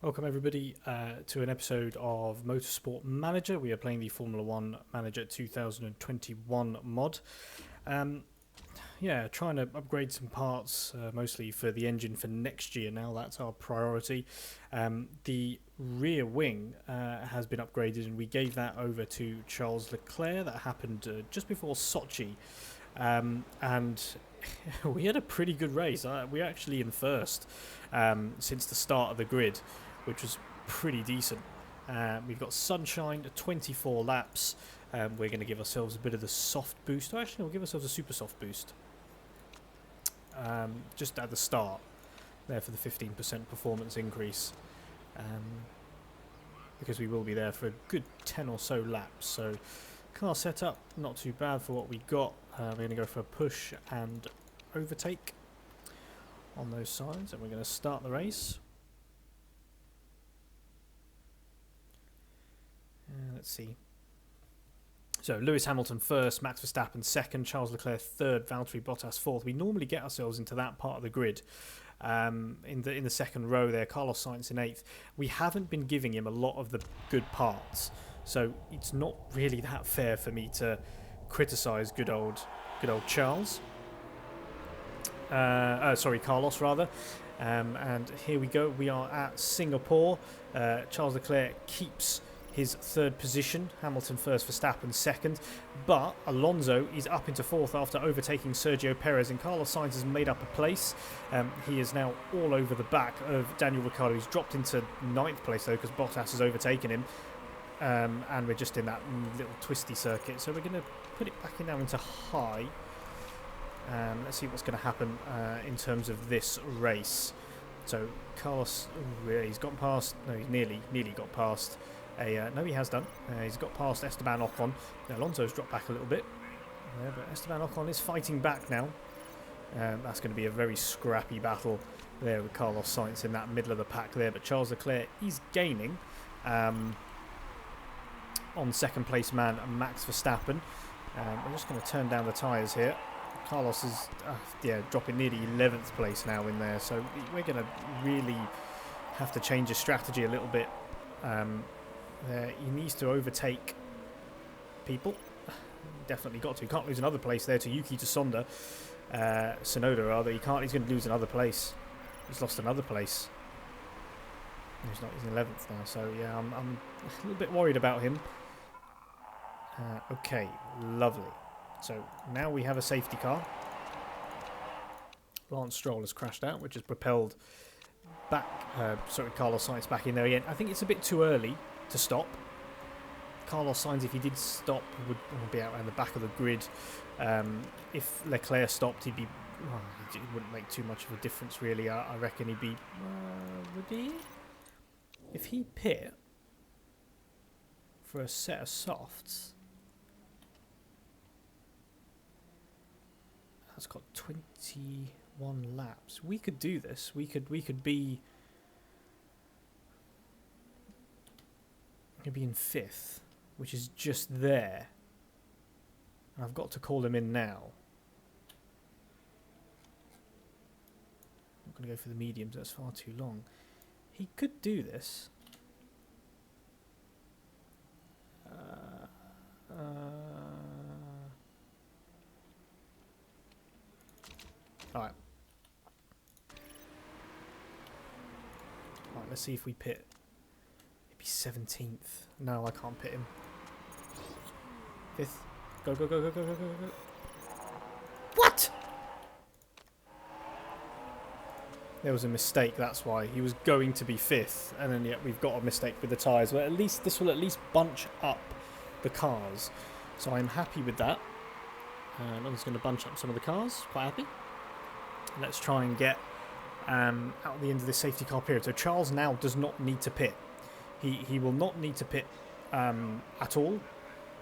Welcome everybody to an episode of Motorsport Manager. We are playing the Formula 1 Manager 2021 mod. Trying to upgrade some parts, mostly for the engine for next year now. That's our priority. The rear wing has been upgraded and we gave that over to Charles Leclerc. That happened just before Sochi. And we had a pretty good race. We were actually in first since the start of the grid, which was pretty decent. We've got sunshine, 24 laps. We're going to give ourselves a bit of the soft boost. Actually, we'll give ourselves a super soft boost. Just at the start there for the 15% performance increase. Because we will be there for a good 10 or so laps. So car setup, not too bad for what we got. We're going to go for a push and overtake on those sides, and we're going to start the race. Let's see. So Lewis Hamilton first, Max Verstappen second, Charles Leclerc third, Valtteri Bottas fourth. We normally get ourselves into that part of the grid. In the second row there, Carlos Sainz in eighth. We haven't been giving him a lot of the good parts, so it's not really that fair for me to criticise good old Charles. Carlos rather. And here we go. We are at Singapore. Charles Leclerc keeps his third position. Hamilton first, Verstappen second. But Alonso is up into fourth after overtaking Sergio Perez, and Carlos Sainz has made up a place. He is now all over the back of Daniel Ricciardo. He's dropped into ninth place though because Bottas has overtaken him. And we're just in that little twisty circuit. So we're going to put it back in now into high. Let's see what's going to happen in terms of this race. So Carlos, he's got past. No, he's nearly got past. No, he has done. He's got past Esteban Ocon. Now, Alonso's dropped back a little bit. But Esteban Ocon is fighting back now. That's going to be a very scrappy battle there with Carlos Sainz in that middle of the pack there. But Charles Leclerc is gaining on second place man Max Verstappen. We're just going to turn down the tyres here. Carlos is dropping nearly 11th place now in there. So we're going to really have to change his strategy a little bit. He needs to overtake people. Definitely got to. He can't lose another place there to Yuki Tsunoda. Tsunoda rather. He's going to lose another place. He's lost another place. He's in 11th now. So yeah, I'm a little bit worried about him. Okay, lovely. So now we have a safety car. Lance Stroll has crashed out, which has propelled Carlos Sainz back in there again. I think it's a bit too early to stop. Carlos Sainz, if he did stop, would be out around the back of the grid. If Leclerc stopped, it wouldn't make too much of a difference, really. I reckon he'd be... would he? If he pit for a set of softs... That's got 21 laps. We could do this. We could be maybe in fifth, which is just there. And I've got to call him in now. I'm going to go for the mediums. That's far too long. He could do this. Alright, let's see if we pit. It'd be 17th. No, I can't pit him. 5th. Go. What? There was a mistake, that's why. He was going to be 5th, and then we've got a mistake with the tyres. But this will at least bunch up the cars. So I'm happy with that. I'm just going to bunch up some of the cars. Quite happy. Let's try and get out the end of this safety car period. So Charles now does not need to pit. He will not need to pit at all.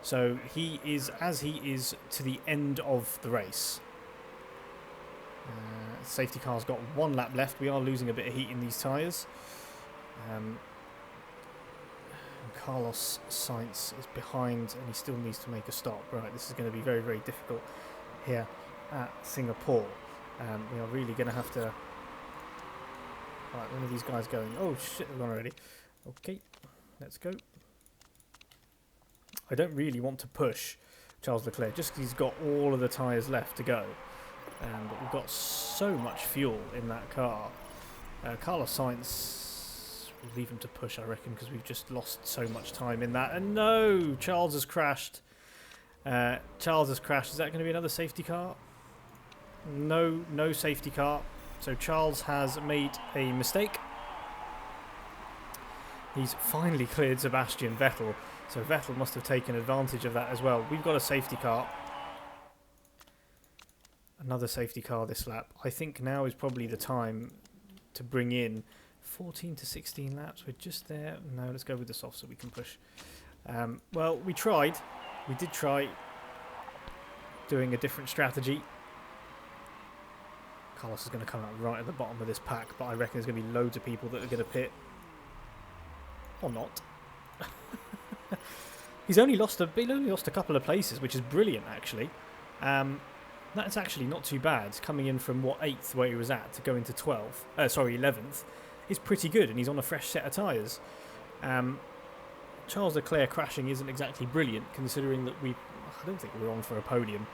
So he is to the end of the race. Safety car's got 1 lap left. We are losing a bit of heat in these tyres. Carlos Sainz is behind and he still needs to make a stop. Right, this is going to be very, very difficult here at Singapore. We are really going to have to Right, one of these guys going. Oh shit, they're gone already. Okay, let's go. I don't really want to push Charles Leclerc just because he's got all of the tyres left to go. But we've got so much fuel in that car. Carlos Sainz will leave him to push, I reckon, because we've just lost so much time in that. And no, Charles has crashed. Charles has crashed. Is that going to be another safety car? No, no safety car. So Charles has made a mistake. He's finally cleared Sebastian Vettel. So Vettel must have taken advantage of that as well. We've got a safety car. Another safety car this lap. I think now is probably the time to bring in 14 to 16 laps. We're just there. No, let's go with the soft so we can push. Well, we tried. We did try doing a different strategy. Carlos is going to come out right at the bottom of this pack, but I reckon there's going to be loads of people that are going to pit. Or not. He's only lost a couple of places, which is brilliant, actually. That's actually not too bad. Coming in from, 8th where he was at to go into 11th is pretty good, and he's on a fresh set of tyres. Charles Leclerc crashing isn't exactly brilliant, considering that I don't think we were on for a podium.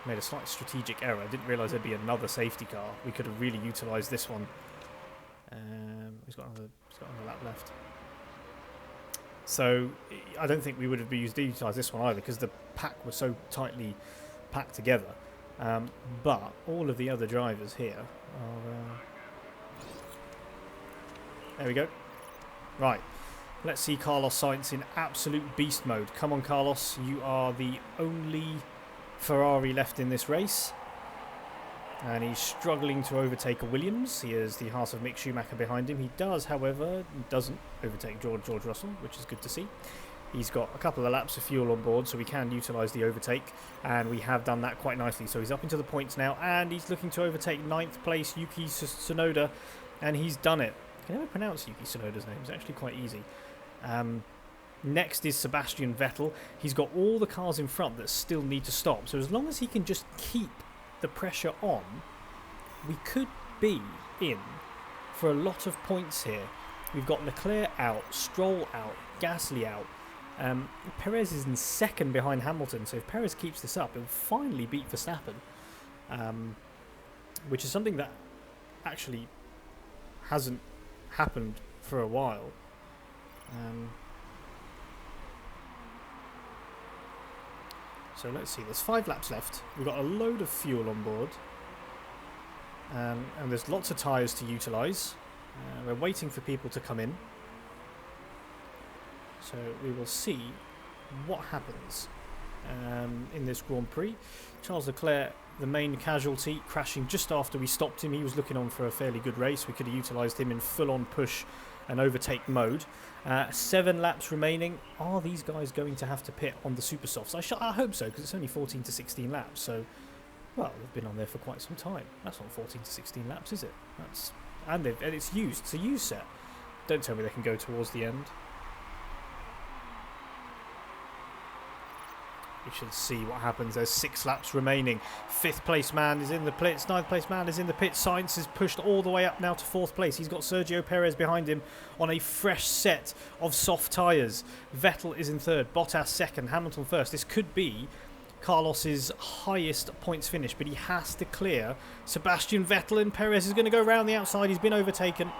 Made a slight strategic error. I didn't realise there'd be another safety car. We could have really utilised this one. He's got another lap left. So I don't think we would have utilised this one either, because the pack was so tightly packed together. But all of the other drivers here are... There we go. Right. Let's see Carlos Sainz in absolute beast mode. Come on, Carlos. You are the only Ferrari left in this race. And he's struggling to overtake a Williams. He has the Haas of Mick Schumacher behind him. He does, however, doesn't overtake George Russell, which is good to see. He's got a couple of laps of fuel on board, so we can utilise the overtake. And we have done that quite nicely. So he's up into the points now. And he's looking to overtake 9th place Yuki Tsunoda. And he's done it. I can never pronounce Yuki Tsunoda's name. It's actually quite easy. Next is Sebastian Vettel. He's got all the cars in front that still need to stop. So as long as he can just keep the pressure on, we could be in for a lot of points here. We've got Leclerc out, Stroll out, Gasly out. Perez is in 2nd behind Hamilton, so if Perez keeps this up, he'll finally beat Verstappen, which is something that actually hasn't happened for a while. So let's see, there's 5 laps left. We've got a load of fuel on board. And there's lots of tyres to utilise. We're waiting for people to come in. So we will see what happens in this Grand Prix. Charles Leclerc, the main casualty, crashing just after we stopped him. He was looking on for a fairly good race. We could have utilised him in full-on push and overtake mode. 7 laps remaining. Are these guys going to have to pit on the super softs? I hope so, because it's only 14 to 16 laps. So, well, they've been on there for quite some time. That's not 14 to 16 laps, is it? And it's used. It's a used set. Don't tell me they can go towards the end. We should see what happens. There's 6 laps remaining. 5th place man is in the pits. 9th place man is in the pits. Sainz is pushed all the way up now to 4th place. He's got Sergio Perez behind him on a fresh set of soft tyres. Vettel is in 3rd. Bottas 2nd. Hamilton 1st. This could be Carlos's highest points finish, but he has to clear Sebastian Vettel, and Perez is going to go around the outside. He's been overtaken.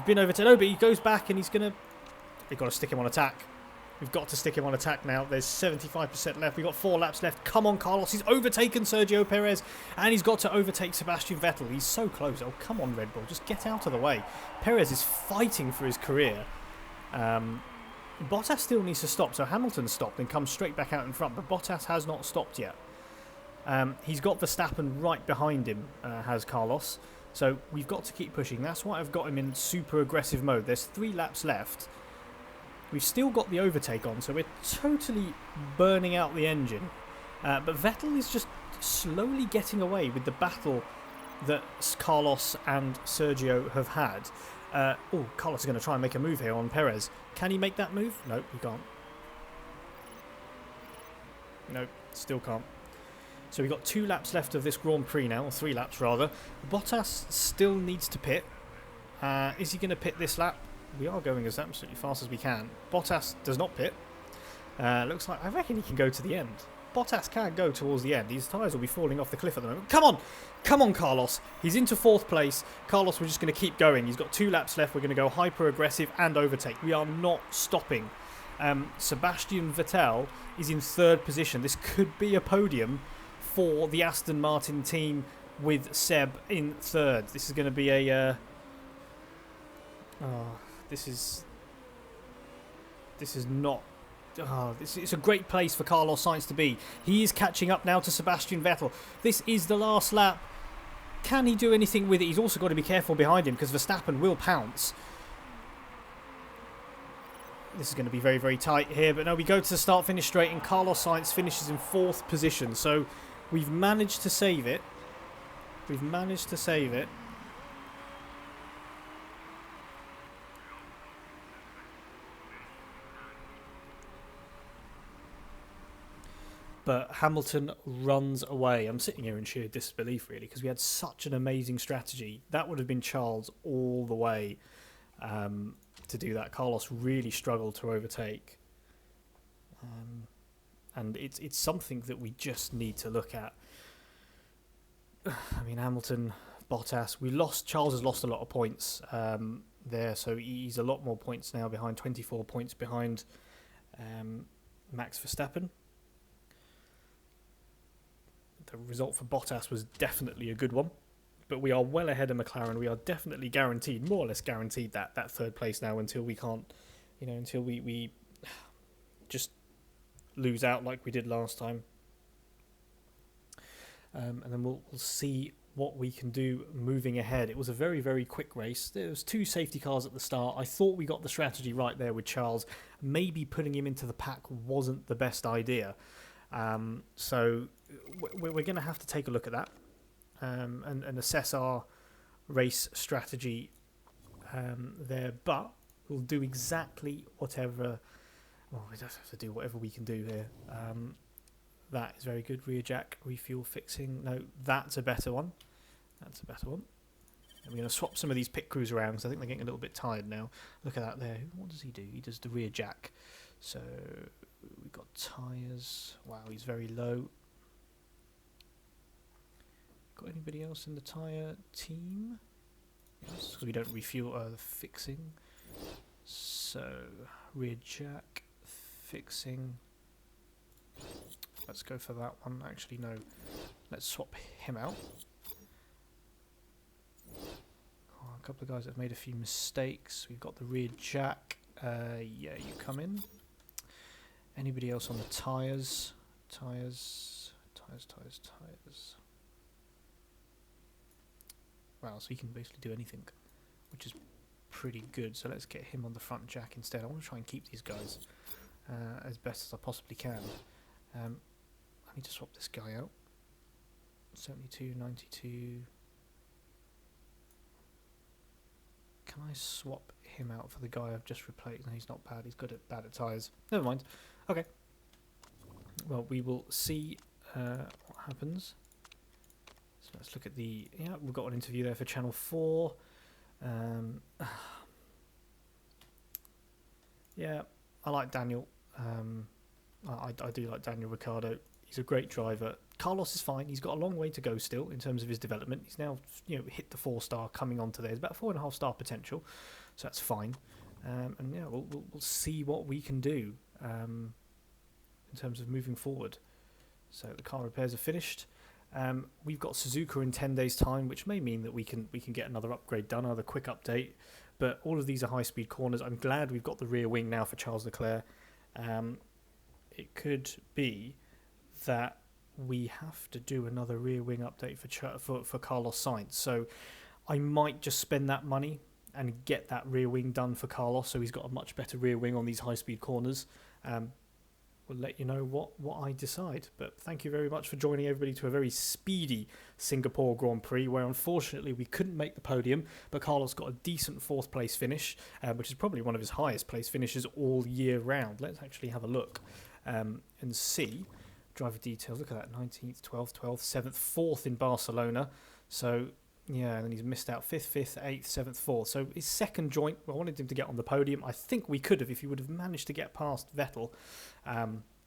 No, but he goes back and he's going to... They've got to stick him on attack. We've got to stick him on attack now. There's 75% left. We've got 4 laps left. Come on, Carlos. He's overtaken Sergio Perez. And he's got to overtake Sebastian Vettel. He's so close. Oh, come on, Red Bull. Just get out of the way. Perez is fighting for his career. Bottas still needs to stop. So Hamilton stopped and comes straight back out in front. But Bottas has not stopped yet. He's got Verstappen right behind him, has Carlos. So we've got to keep pushing. That's why I've got him in super aggressive mode. There's 3 laps left. We've still got the overtake on, so we're totally burning out the engine. But Vettel is just slowly getting away with the battle that Carlos and Sergio have had. Carlos is going to try and make a move here on Perez. Can he make that move? No, he can't. No, still can't. So we've got 2 laps left of this Grand Prix now, or 3 laps rather. Bottas still needs to pit. Is he going to pit this lap? We are going as absolutely fast as we can. Bottas does not pit. Looks like, I reckon he can go to the end. Bottas can go towards the end. These tyres will be falling off the cliff at the moment. Come on! Come on, Carlos. He's into 4th place. Carlos, we're just going to keep going. He's got 2 laps left. We're going to go hyper-aggressive and overtake. We are not stopping. Sebastian Vettel is in 3rd position. This could be a podium for the Aston Martin team with Seb in 3rd. This is going to be a... This is not... it's a great place for Carlos Sainz to be. He is catching up now to Sebastian Vettel. This is the last lap. Can he do anything with it? He's also got to be careful behind him because Verstappen will pounce. This is going to be very, very tight here. But no, we go to the start-finish straight and Carlos Sainz finishes in 4th position. So we've managed to save it. We've managed to save it. But Hamilton runs away. I'm sitting here in sheer disbelief, really, because we had such an amazing strategy. That would have been Charles all the way to do that. Carlos really struggled to overtake. And it's something that we just need to look at. I mean, Hamilton, Bottas. Charles has lost a lot of points there, so he's a lot more points now behind, 24 points behind Max Verstappen. The result for Bottas was definitely a good one, but we are well ahead of McLaren. We are definitely guaranteed, more or less guaranteed, that 3rd place now until we can't, until we just lose out like we did last time. And then we'll see what we can do moving ahead. It was a very, very quick race. There was 2 safety cars at the start. I thought we got the strategy right there with Charles. Maybe putting him into the pack wasn't the best idea. So we're going to have to take a look at that and assess our race strategy there. But we'll do exactly whatever... Well, we just have to do whatever we can do here. That is very good. Rear jack, refuel fixing. No, that's a better one. That's a better one. And we're going to swap some of these pit crews around because I think they're getting a little bit tired now. Look at that there. What does he do? He does the rear jack. So... we've got tyres. Wow, he's very low. Got anybody else in the tyre team? Yes, because we don't refuel the fixing. So, rear jack, fixing. Let's go for that one. Actually, no. Let's swap him out. Oh, a couple of guys that have made a few mistakes. We've got the rear jack. Yeah, you come in. Anybody else on the tyres? Tyres. Wow, so he can basically do anything, which is pretty good. So let's get him on the front jack instead. I want to try and keep these guys as best as I possibly can. I need to swap this guy out. 72, 92. Can I swap him out for the guy I've just replaced? No, he's not bad. He's bad at tyres. Never mind. Okay. Well, we will see what happens. So let's look at the... Yeah, we've got an interview there for Channel 4. Yeah, I like Daniel. I do like Daniel Ricciardo. He's a great driver. Carlos is fine. He's got a long way to go still in terms of his development. He's now, hit the 4-star, coming onto there. There's about 4.5-star potential, so that's fine. And yeah, we'll see what we can do in terms of moving forward. So the car repairs are finished. We've got Suzuka in 10 days' time, which may mean that we can get another upgrade done, another quick update. But all of these are high-speed corners. I'm glad we've got the rear wing now for Charles Leclerc. It could be that we have to do another rear wing update for Carlos Sainz. So I might just spend that money and get that rear wing done for Carlos, so he's got a much better rear wing on these high-speed corners. We'll let you know what I decide. But thank you very much for joining everybody to a very speedy Singapore Grand Prix, where unfortunately we couldn't make the podium, but Carlos got a decent 4th place finish, which is probably one of his highest place finishes all year round. Let's actually have a look and see. driver details. Look at that, 19th, 12th, 12th, 7th, 4th in Barcelona. So, yeah, and then he's missed out 5th, 5th, 8th, 7th, 4th. So his second joint, I wanted him to get on the podium. I think we could have if he would have managed to get past Vettel.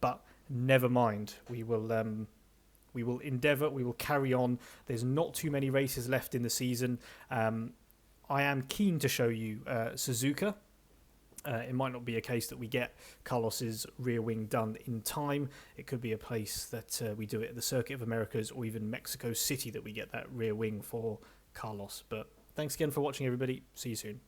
But never mind. We will endeavour, we will carry on. There's not too many races left in the season. I am keen to show you Suzuka. It might not be a case that we get Carlos's rear wing done in time. It could be a place that we do it at the Circuit of Americas or even Mexico City that we get that rear wing for Carlos. But thanks again for watching, everybody. See you soon.